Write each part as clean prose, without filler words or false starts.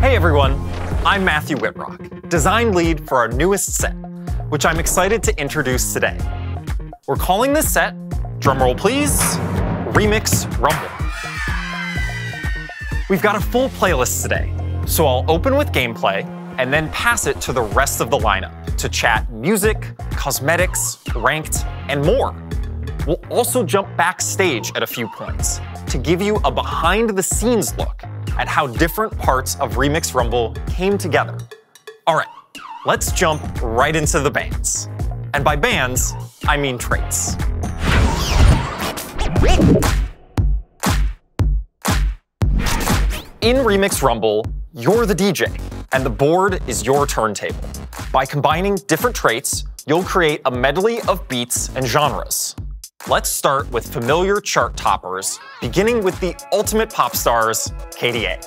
Hey everyone, I'm Matthew Whitrock, design lead for our newest set, which I'm excited to introduce today. We're calling this set, drumroll please, Remix Rumble. We've got a full playlist today, so I'll open with gameplay and then pass it to the rest of the lineup to chat music, cosmetics, ranked, and more. We'll also jump backstage at a few points to give you a behind-the-scenes look at how different parts of Remix Rumble came together. All right, let's jump right into the bands. And by bands, I mean traits. In Remix Rumble, you're the DJ, and the board is your turntable. By combining different traits, you'll create a medley of beats and genres. Let's start with familiar chart toppers, beginning with the ultimate pop stars, KDA.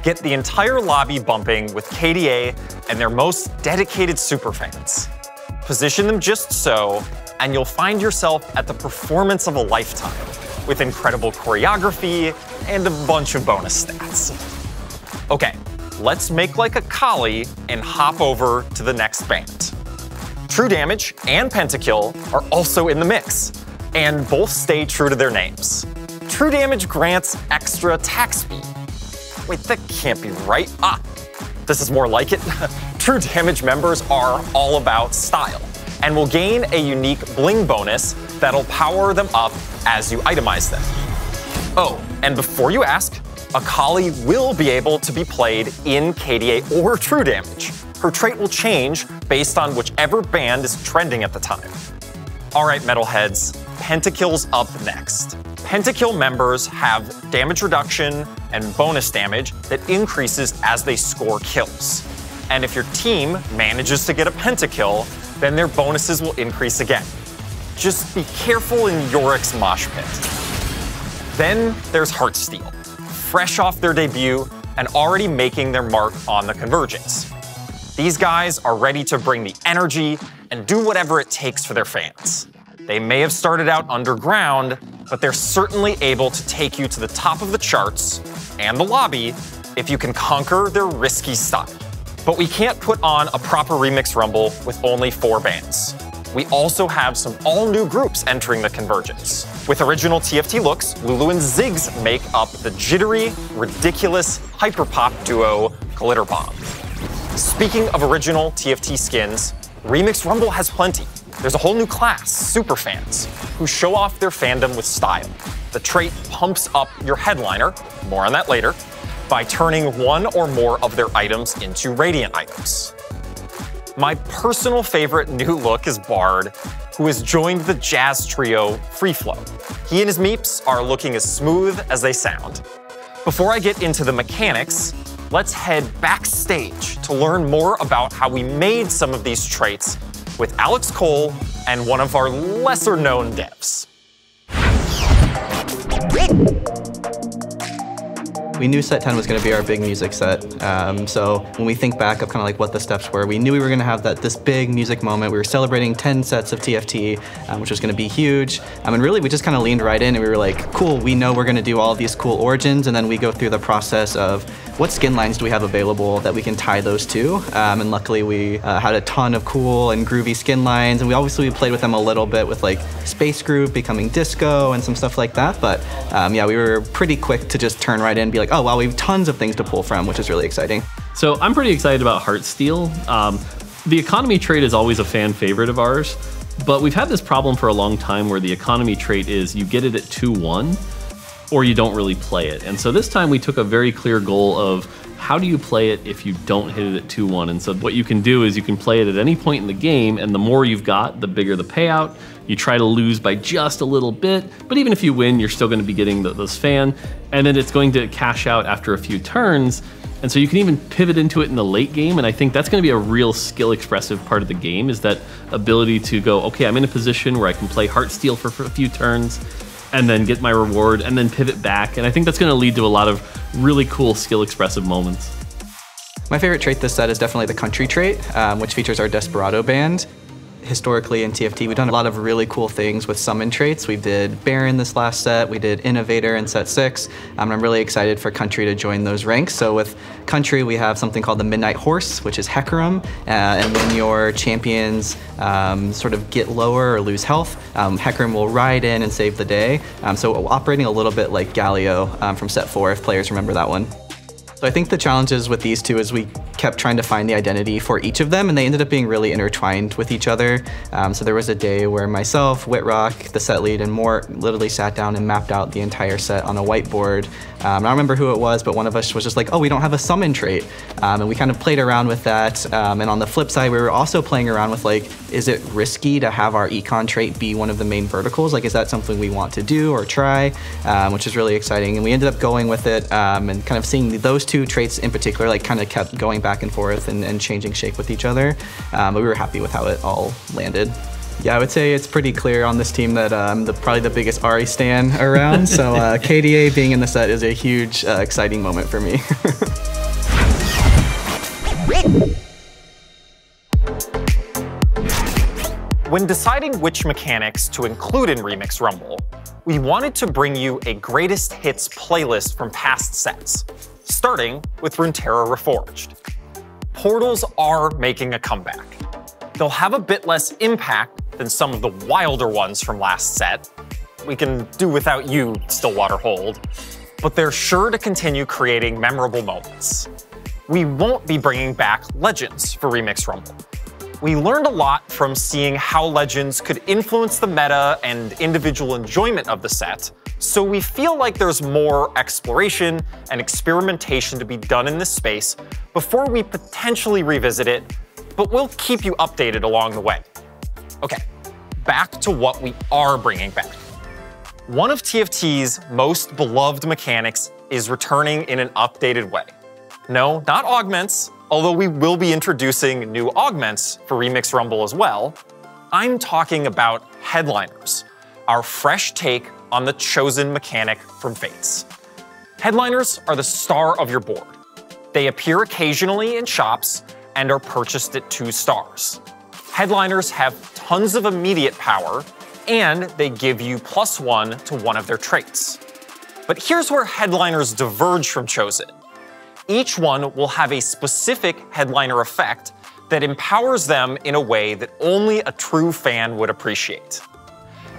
Get the entire lobby bumping with KDA and their most dedicated superfans. Position them just so, and you'll find yourself at the performance of a lifetime, with incredible choreography and a bunch of bonus stats. Okay, let's make like a collie and hop over to the next band. True Damage and Pentakill are also in the mix, and both stay true to their names. True Damage grants extra attack speed. Wait, that can't be right. Ah, this is more like it. True Damage members are all about style, and will gain a unique bling bonus that'll power them up as you itemize them. Oh, and before you ask, Akali will be able to be played in KDA or True Damage. Her trait will change based on whichever band is trending at the time. All right, metalheads, Pentakill's up next. Pentakill members have damage reduction and bonus damage that increases as they score kills. And if your team manages to get a Pentakill, then their bonuses will increase again. Just be careful in Yorick's mosh pit. Then there's Heartsteel, fresh off their debut and already making their mark on the Convergence. These guys are ready to bring the energy and do whatever it takes for their fans. They may have started out underground, but they're certainly able to take you to the top of the charts and the lobby if you can conquer their risky style. But we can't put on a proper Remix Rumble with only 4 bands. We also have some all-new groups entering the Convergence. With original TFT looks, Lulu and Ziggs make up the jittery, ridiculous, hyperpop duo Glitter Bomb. Speaking of original TFT skins, Remix Rumble has plenty. There's a whole new class, Superfans, who show off their fandom with style. The trait pumps up your headliner, more on that later, by turning one or more of their items into Radiant items. My personal favorite new look is Bard, who has joined the jazz trio Free Flow. He and his meeps are looking as smooth as they sound. Before I get into the mechanics, let's head backstage to learn more about how we made some of these traits with Alex Cole and one of our lesser-known devs. We knew set 10 was going to be our big music set. So when we think back of kind of like what the steps were, we knew we were going to have this big music moment. We were celebrating 10 sets of TFT, which was going to be huge. And really, we just kind of leaned right in and we were like, cool, we know we're going to do all of these cool origins. And then we go through the process of what skin lines do we have available that we can tie those to. And luckily, we had a ton of cool and groovy skin lines. And we played with them a little bit with like Space Group becoming disco and some stuff like that. But yeah, we were pretty quick to just turn right in and be like, oh, wow, we have tons of things to pull from, which is really exciting. So I'm pretty excited about Heartsteel. The economy trait is always a fan favorite of ours, but we've had this problem for a long time where the economy trait is you get it at 2-1 or you don't really play it. And so this time we took a very clear goal of how do you play it if you don't hit it at 2-1? And so what you can do is you can play it at any point in the game, and the more you've got, the bigger the payout. You try to lose by just a little bit, but even if you win, you're still going to be getting those fan, and then it's going to cash out after a few turns. And so you can even pivot into it in the late game, and I think that's going to be a real skill expressive part of the game, is that ability to go, okay, I'm in a position where I can play Heartsteel for a few turns, and then get my reward, and then pivot back. And I think that's going to lead to a lot of really cool skill expressive moments. My favorite trait this set is definitely the country trait, which features our Desperado band. historically in TFT, we've done a lot of really cool things with summon traits. We did Baron this last set, we did Innovator in set 6, and I'm really excited for Country to join those ranks. So with Country, we have something called the Midnight Horse, which is Hecarim, and when your champions sort of get lower or lose health, Hecarim will ride in and save the day. So operating a little bit like Galio from set 4, if players remember that one. So I think the challenges with these two is we kept trying to find the identity for each of them, and they ended up being really intertwined with each other. So there was a day where myself, Whitrock, the set lead, and Mort literally sat down and mapped out the entire set on a whiteboard. I don't remember who it was, but one of us was just like, oh, we don't have a summon trait. And we kind of played around with that. And on the flip side, we were also playing around with like, is it risky to have our econ trait be one of the main verticals? Like, is that something we want to do or try? Which is really exciting. And we ended up going with it and kind of seeing those two traits in particular, like kind of kept going back and forth and changing shape with each other. But we were happy with how it all landed. Yeah, I would say it's pretty clear on this team that I'm probably the biggest Ahri stan around, so KDA being in the set is a huge, exciting moment for me. When deciding which mechanics to include in Remix Rumble, we wanted to bring you a greatest hits playlist from past sets, starting with Runeterra Reforged. Portals are making a comeback. They'll have a bit less impact than some of the wilder ones from last set. We can do without you, Stillwater Hold, but they're sure to continue creating memorable moments. We won't be bringing back Legends for Remix Rumble. We learned a lot from seeing how Legends could influence the meta and individual enjoyment of the set, so we feel like there's more exploration and experimentation to be done in this space before we potentially revisit it, but we'll keep you updated along the way. Okay, back to what we are bringing back. One of TFT's most beloved mechanics is returning in an updated way. No, not augments, although we will be introducing new augments for Remix Rumble as well. I'm talking about headliners, our fresh take on the chosen mechanic from Fates. Headliners are the star of your board. They appear occasionally in shops and are purchased at 2 stars. Headliners have tons of immediate power, and they give you +1 to one of their traits. But here's where headliners diverge from chosen. Each one will have a specific headliner effect that empowers them in a way that only a true fan would appreciate.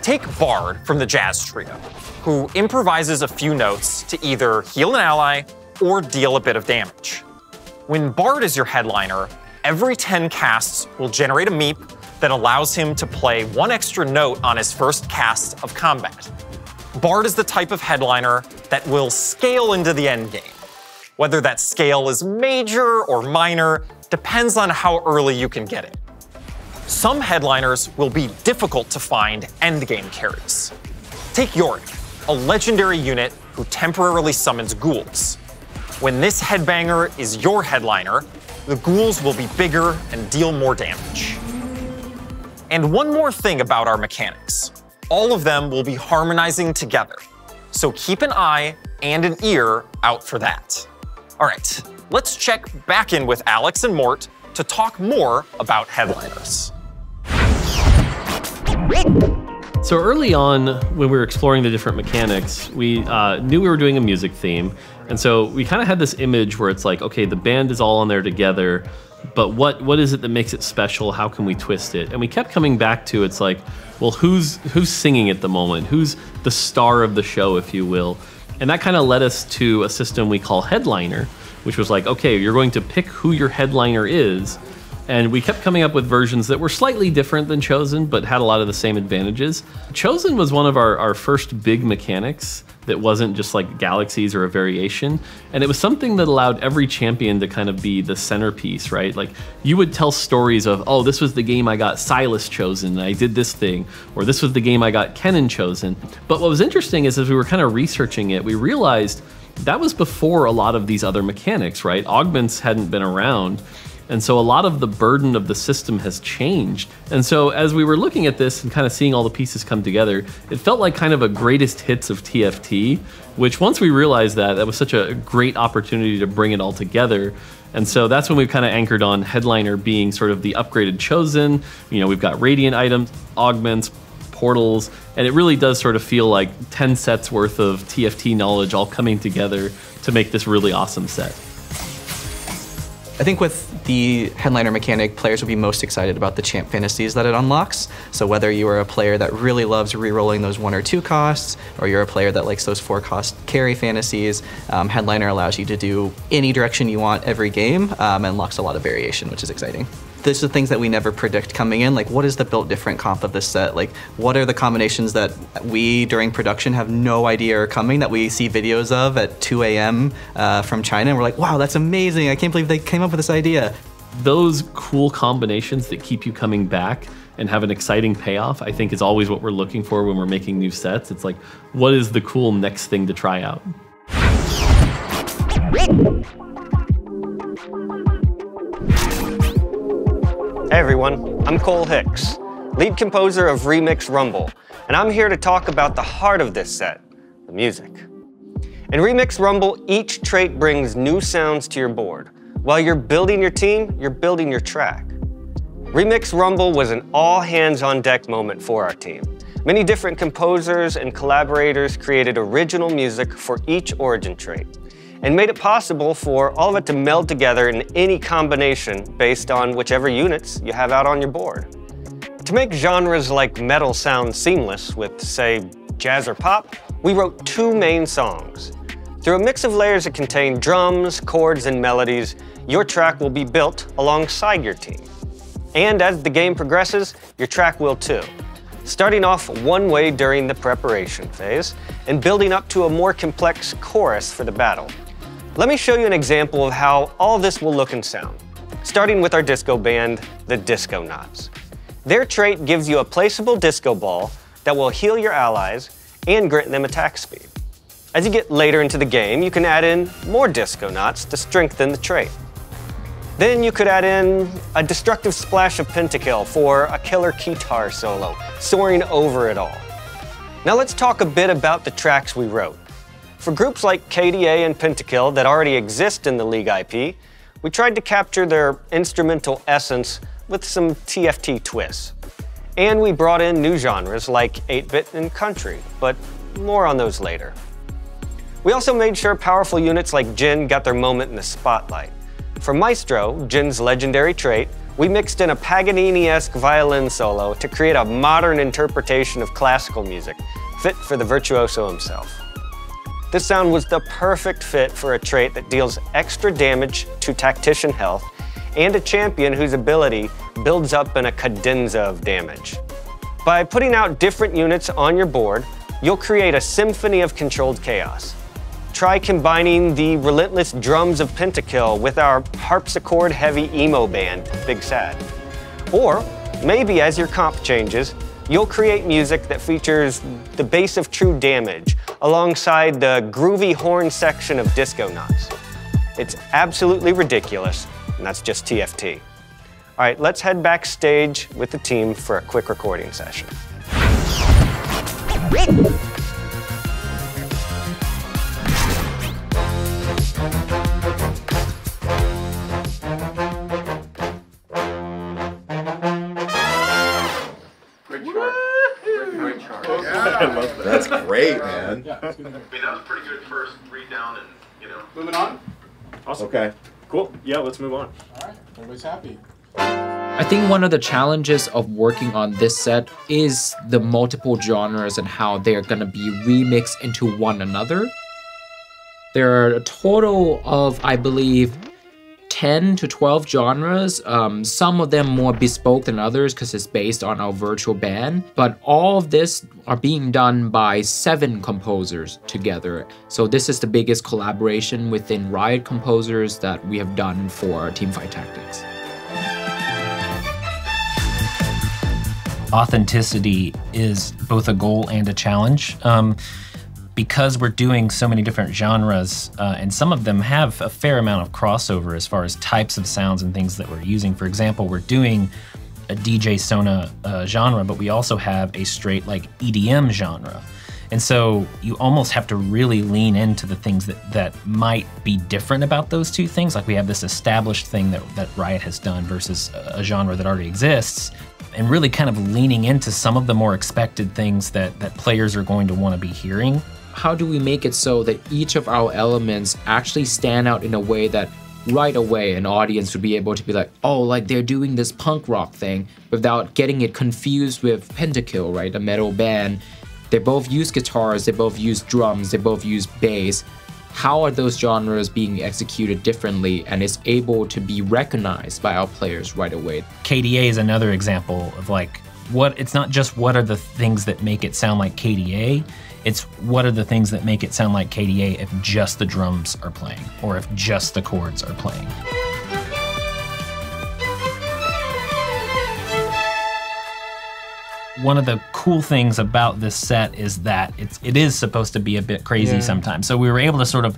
Take Bard from the Jazz Trio, who improvises a few notes to either heal an ally or deal a bit of damage. When Bard is your headliner, every 10 casts will generate a meep that allows him to play 1 extra note on his first cast of combat. Bard is the type of headliner that will scale into the endgame. Whether that scale is major or minor depends on how early you can get it. Some headliners will be difficult to find endgame carries. Take Yorick, a legendary unit who temporarily summons ghouls. When this headbanger is your headliner, the ghouls will be bigger and deal more damage. And one more thing about our mechanics. All of them will be harmonizing together, so keep an eye and an ear out for that. All right, let's check back in with Alex and Mort to talk more about headliners. So early on, when we were exploring the different mechanics, we knew we were doing a music theme. And so we kind of had this image where it's like, okay, the band is all on there together, but what is it that makes it special? How can we twist it? And we kept coming back to, it's like, well, who's singing at the moment? Who's the star of the show, if you will? And that kind of led us to a system we call Headliner, which was like, okay, you're going to pick who your headliner is. And we kept coming up with versions that were slightly different than Chosen, but had a lot of the same advantages. Chosen was one of our first big mechanics that wasn't just like galaxies or a variation. And it was something that allowed every champion to kind of be the centerpiece, right? Like you would tell stories of, oh, this was the game I got Silas chosen, and I did this thing, or this was the game I got Kennen chosen. But what was interesting is as we were kind of researching it, we realized that was before a lot of these other mechanics, right? Augments hadn't been around. And so a lot of the burden of the system has changed. And so as we were looking at this and kind of seeing all the pieces come together, it felt like kind of a greatest hits of TFT, which once we realized that was such a great opportunity to bring it all together. And so that's when we've kind of anchored on Headliner being sort of the upgraded Chosen. You know, we've got Radiant items, augments, portals, and it really does sort of feel like 10 sets worth of TFT knowledge all coming together to make this really awesome set. I think with the Headliner mechanic, players will be most excited about the champ fantasies that it unlocks. So whether you are a player that really loves re-rolling those 1 or 2 costs, or you're a player that likes those 4-cost carry fantasies, Headliner allows you to do any direction you want every game, and unlocks a lot of variation, which is exciting. These are things that we never predict coming in, like what is the built different comp of this set? Like what are the combinations that we during production have no idea are coming, that we see videos of at 2 a.m. From China, and we're like, wow, that's amazing, I can't believe they came up with this idea. Those cool combinations that keep you coming back and have an exciting payoff, I think is always what we're looking for when we're making new sets. It's like, what is the cool next thing to try out? Hey everyone, I'm Cole Hicks, lead composer of Remix Rumble, and I'm here to talk about the heart of this set, the music. In Remix Rumble, each trait brings new sounds to your board. While you're building your team, you're building your track. Remix Rumble was an all-hands-on-deck moment for our team. Many different composers and collaborators created original music for each origin trait, and made it possible for all of it to meld together in any combination based on whichever units you have out on your board. To make genres like metal sound seamless with, say, jazz or pop, we wrote 2 main songs. Through a mix of layers that contain drums, chords, and melodies, your track will be built alongside your team. And as the game progresses, your track will too. Starting off one way during the preparation phase, and building up to a more complex chorus for the battle. Let me show you an example of how all this will look and sound, starting with our disco band, the Disconauts. Their trait gives you a placeable disco ball that will heal your allies and grant them attack speed. As you get later into the game, you can add in more Disconauts to strengthen the trait. Then you could add in a destructive splash of pentakill for a killer guitar solo, soaring over it all. Now let's talk a bit about the tracks we wrote. For groups like KDA and Pentakill that already exist in the League IP, we tried to capture their instrumental essence with some TFT twists. And we brought in new genres like 8-bit and country, but more on those later. We also made sure powerful units like Jin got their moment in the spotlight. For Maestro, Jin's legendary trait, we mixed in a Paganini-esque violin solo to create a modern interpretation of classical music, fit for the virtuoso himself. This sound was the perfect fit for a trait that deals extra damage to tactician health and a champion whose ability builds up in a cadenza of damage. By putting out different units on your board, you'll create a symphony of controlled chaos. Try combining the relentless drums of Pentakill with our harpsichord-heavy emo band, Big Sad. Or maybe as your comp changes, you'll create music that features the bass of true damage alongside the groovy horn section of Disconauts. It's absolutely ridiculous, and that's just TFT. All right, let's head backstage with the team for a quick recording session. That's great, man. Yeah. I mean, that was pretty good first read down and, you know. Moving on? Awesome. Okay. Cool. Yeah, let's move on. All right, everybody's happy. I think one of the challenges of working on this set is the multiple genres and how they're going to be remixed into one another. There are a total of, I believe, 10 to 12 genres, some of them more bespoke than others because it's based on our virtual band, but all of this are being done by 7 composers together. So this is the biggest collaboration within Riot composers that we have done for Teamfight Tactics. Authenticity is both a goal and a challenge. because we're doing so many different genres, and some of them have a fair amount of crossover as far as types of sounds and things that we're using. For example, we're doing a DJ Sona genre, but we also have a straight like EDM genre. And so you almost have to really lean into the things that might be different about those two things. Like we have this established thing that Riot has done versus a genre that already exists, and really kind of leaning into some of the more expected things that players are going to want to be hearing. How do we make it so that each of our elements actually stand out in a way that right away an audience would be able to be like, oh, like they're doing this punk rock thing without getting it confused with Pentakill, right? A metal band. They both use guitars, they both use drums, they both use bass. How are those genres being executed differently and is able to be recognized by our players right away? KDA is another example of like, it's not just what are the things that make it sound like KDA, it's what are the things that make it sound like KDA if just the drums are playing or if just the chords are playing. One of the cool things about this set is that it is supposed to be a bit crazy sometimes. So we were able to sort of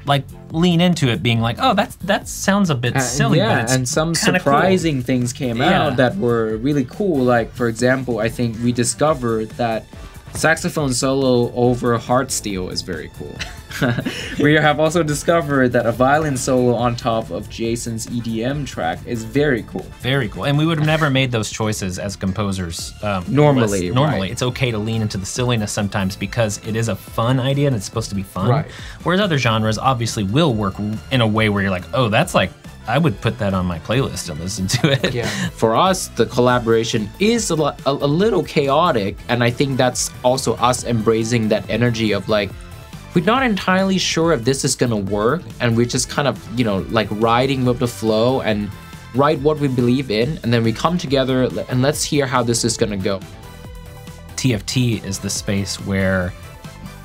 like lean into it being like, oh, that sounds a bit silly, but it's and some surprising things came out that were really cool. Like, for example, I think we discovered that saxophone solo over Heartsteel is very cool. We have also discovered that a violin solo on top of Jason's EDM track is very cool. Very cool. And we would have never made those choices as composers. Normally, right. It's okay to lean into the silliness sometimes because it is a fun idea and it's supposed to be fun. Right. Whereas other genres obviously will work in a way where you're like, oh, that's like, I would put that on my playlist and listen to it. Yeah. For us, the collaboration is a little chaotic, and I think that's also us embracing that energy of like, we're not entirely sure if this is gonna work, and we're just kind of, you know, like riding with the flow and write what we believe in, and then we come together and let's hear how this is gonna go. TFT is the space where,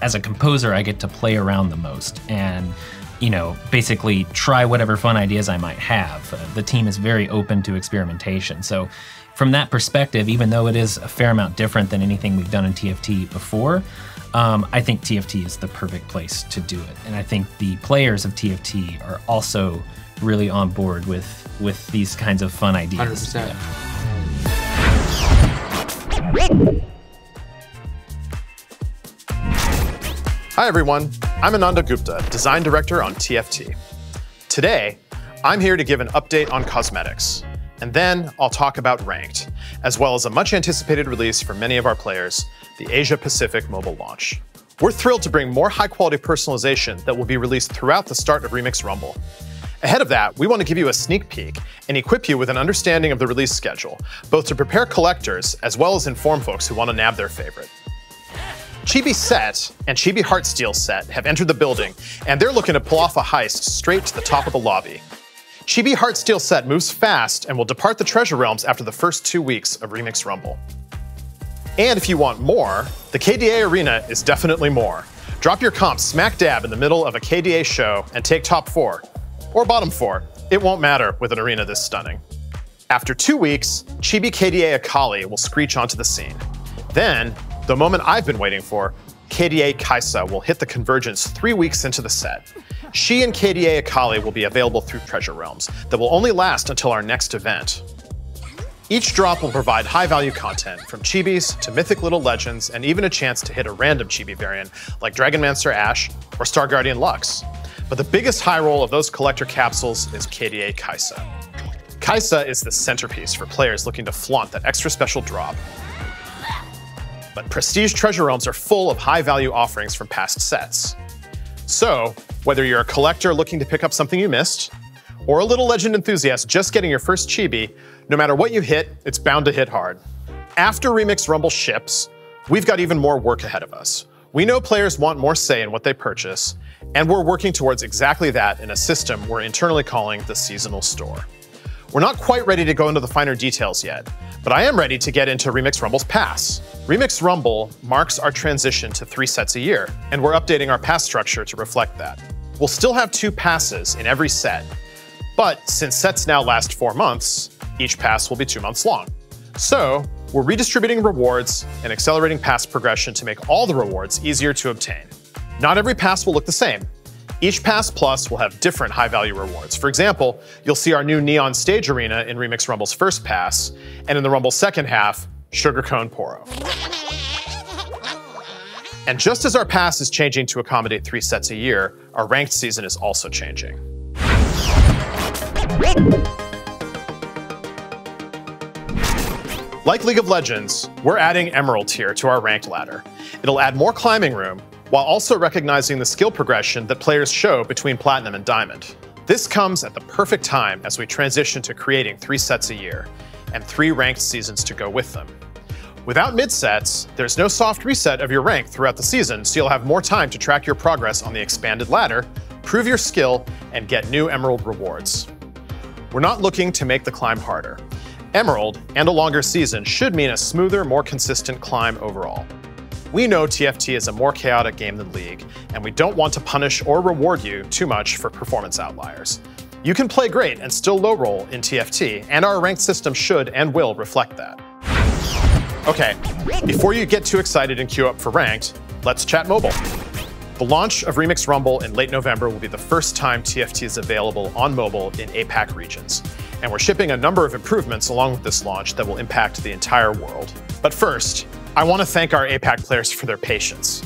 as a composer, I get to play around the most and, you know, basically try whatever fun ideas I might have. The team is very open to experimentation. So from that perspective, even though it is a fair amount different than anything we've done in TFT before, I think TFT is the perfect place to do it. And I think the players of TFT are also really on board with these kinds of fun ideas. 100%. Yeah. Hi everyone, I'm Ananda Gupta, Design Director on TFT. Today, I'm here to give an update on cosmetics, and then I'll talk about Ranked, as well as a much anticipated release for many of our players, the Asia Pacific mobile launch. We're thrilled to bring more high quality personalization that will be released throughout the start of Remix Rumble. Ahead of that, we want to give you a sneak peek and equip you with an understanding of the release schedule, both to prepare collectors as well as inform folks who want to nab their favorite. Chibi Set and Chibi Heartsteel Set have entered the building, and they're looking to pull off a heist straight to the top of the lobby. Chibi Heartsteel Set moves fast and will depart the Treasure Realms after the first 2 weeks of Remix Rumble. And if you want more, the KDA Arena is definitely more. Drop your comp smack dab in the middle of a KDA show and take top 4, or bottom 4. It won't matter with an arena this stunning. After 2 weeks, Chibi KDA Akali will screech onto the scene. Then, the moment I've been waiting for, KDA Kaisa will hit the convergence 3 weeks into the set. She and KDA Akali will be available through Treasure Realms that will only last until our next event. Each drop will provide high-value content, from chibis to mythic little legends, and even a chance to hit a random chibi variant like Dragonmancer Ash or Star Guardian Lux. But the biggest high roll of those collector capsules is KDA Kaisa. Kaisa is the centerpiece for players looking to flaunt that extra special drop. But Prestige Treasure Realms are full of high-value offerings from past sets. So, whether you're a collector looking to pick up something you missed, or a little legend enthusiast just getting your first chibi, no matter what you hit, it's bound to hit hard. After Remix Rumble ships, we've got even more work ahead of us. We know players want more say in what they purchase, and we're working towards exactly that in a system we're internally calling the Seasonal Store. We're not quite ready to go into the finer details yet, but I am ready to get into Remix Rumble's pass. Remix Rumble marks our transition to 3 sets a year, and we're updating our pass structure to reflect that. We'll still have 2 passes in every set, but since sets now last 4 months, each pass will be 2 months long. So, we're redistributing rewards and accelerating pass progression to make all the rewards easier to obtain. Not every pass will look the same. Each Pass Plus will have different high-value rewards. For example, you'll see our new Neon Stage Arena in Remix Rumble's first pass, and in the Rumble's second half, Sugar Cone Poro. And just as our pass is changing to accommodate 3 sets a year, our ranked season is also changing. Like League of Legends, we're adding Emerald tier to our ranked ladder. It'll add more climbing room, while also recognizing the skill progression that players show between Platinum and Diamond. This comes at the perfect time as we transition to creating 3 sets a year, and 3 ranked seasons to go with them. Without mid-sets, there's no soft reset of your rank throughout the season, so you'll have more time to track your progress on the expanded ladder, prove your skill, and get new Emerald rewards. We're not looking to make the climb harder. Emerald and a longer season should mean a smoother, more consistent climb overall. We know TFT is a more chaotic game than League, and we don't want to punish or reward you too much for performance outliers. You can play great and still low roll in TFT, and our ranked system should and will reflect that. Okay, before you get too excited and queue up for ranked, let's chat mobile. The launch of Remix Rumble in late November will be the first time TFT is available on mobile in APAC regions, and we're shipping a number of improvements along with this launch that will impact the entire world. But first, I want to thank our APAC players for their patience.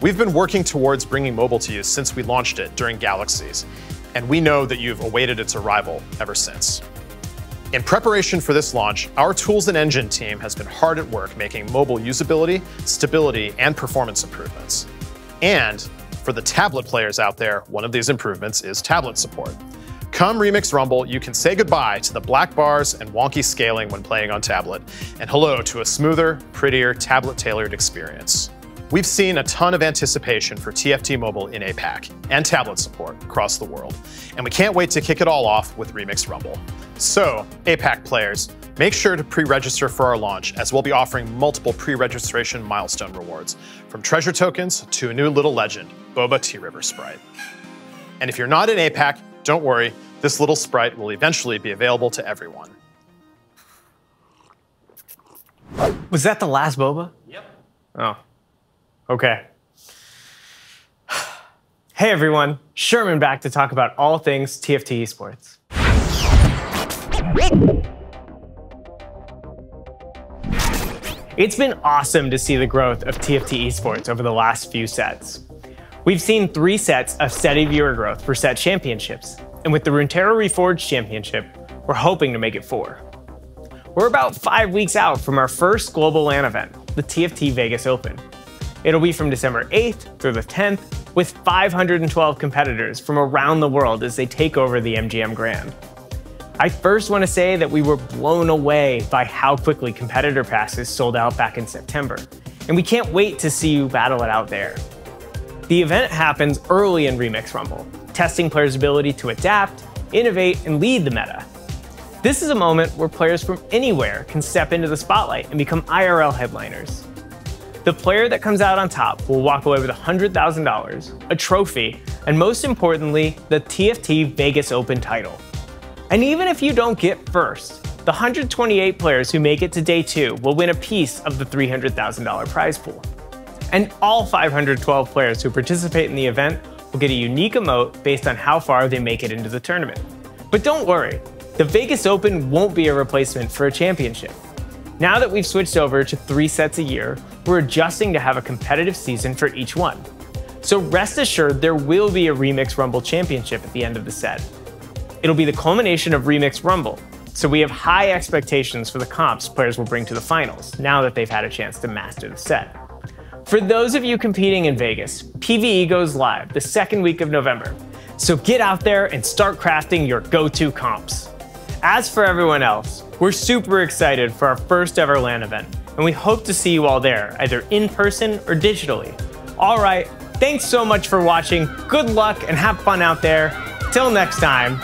We've been working towards bringing mobile to you since we launched it during Galaxies, and we know that you've awaited its arrival ever since. In preparation for this launch, our Tools and Engine team has been hard at work making mobile usability, stability, and performance improvements. And for the tablet players out there, one of these improvements is tablet support. Come Remix Rumble, you can say goodbye to the black bars and wonky scaling when playing on tablet, and hello to a smoother, prettier, tablet-tailored experience. We've seen a ton of anticipation for TFT Mobile in APAC and tablet support across the world, and we can't wait to kick it all off with Remix Rumble. So, APAC players, make sure to pre-register for our launch, as we'll be offering multiple pre-registration milestone rewards, from treasure tokens to a new little legend, Boba T-River Sprite. And if you're not in APAC, don't worry, this little sprite will eventually be available to everyone. Was that the last boba? Yep. Oh, okay. Hey everyone, Sherman back to talk about all things TFT esports. It's been awesome to see the growth of TFT esports over the last few sets. We've seen 3 sets of steady viewer growth for set championships, and with the Runeterra Reforged Championship, we're hoping to make it 4. We're about 5 weeks out from our first global LAN event, the TFT Vegas Open. It'll be from December 8th through the 10th, with 512 competitors from around the world as they take over the MGM Grand. I first want to say that we were blown away by how quickly competitor passes sold out back in September, and we can't wait to see you battle it out there. The event happens early in Remix Rumble, testing players' ability to adapt, innovate, and lead the meta. This is a moment where players from anywhere can step into the spotlight and become IRL headliners. The player that comes out on top will walk away with $100,000, a trophy, and most importantly, the TFT Vegas Open title. And even if you don't get first, the 128 players who make it to day 2 will win a piece of the $300,000 prize pool. And all 512 players who participate in the event will get a unique emote based on how far they make it into the tournament. But don't worry, the Vegas Open won't be a replacement for a championship. Now that we've switched over to 3 sets a year, we're adjusting to have a competitive season for each one. So rest assured there will be a Remix Rumble Championship at the end of the set. It'll be the culmination of Remix Rumble, so we have high expectations for the comps players will bring to the finals, now that they've had a chance to master the set. For those of you competing in Vegas, PvE goes live the 2nd week of November, so get out there and start crafting your go-to comps. As for everyone else, we're super excited for our first ever LAN event, and we hope to see you all there, either in person or digitally. All right, thanks so much for watching, good luck and have fun out there. Till next time.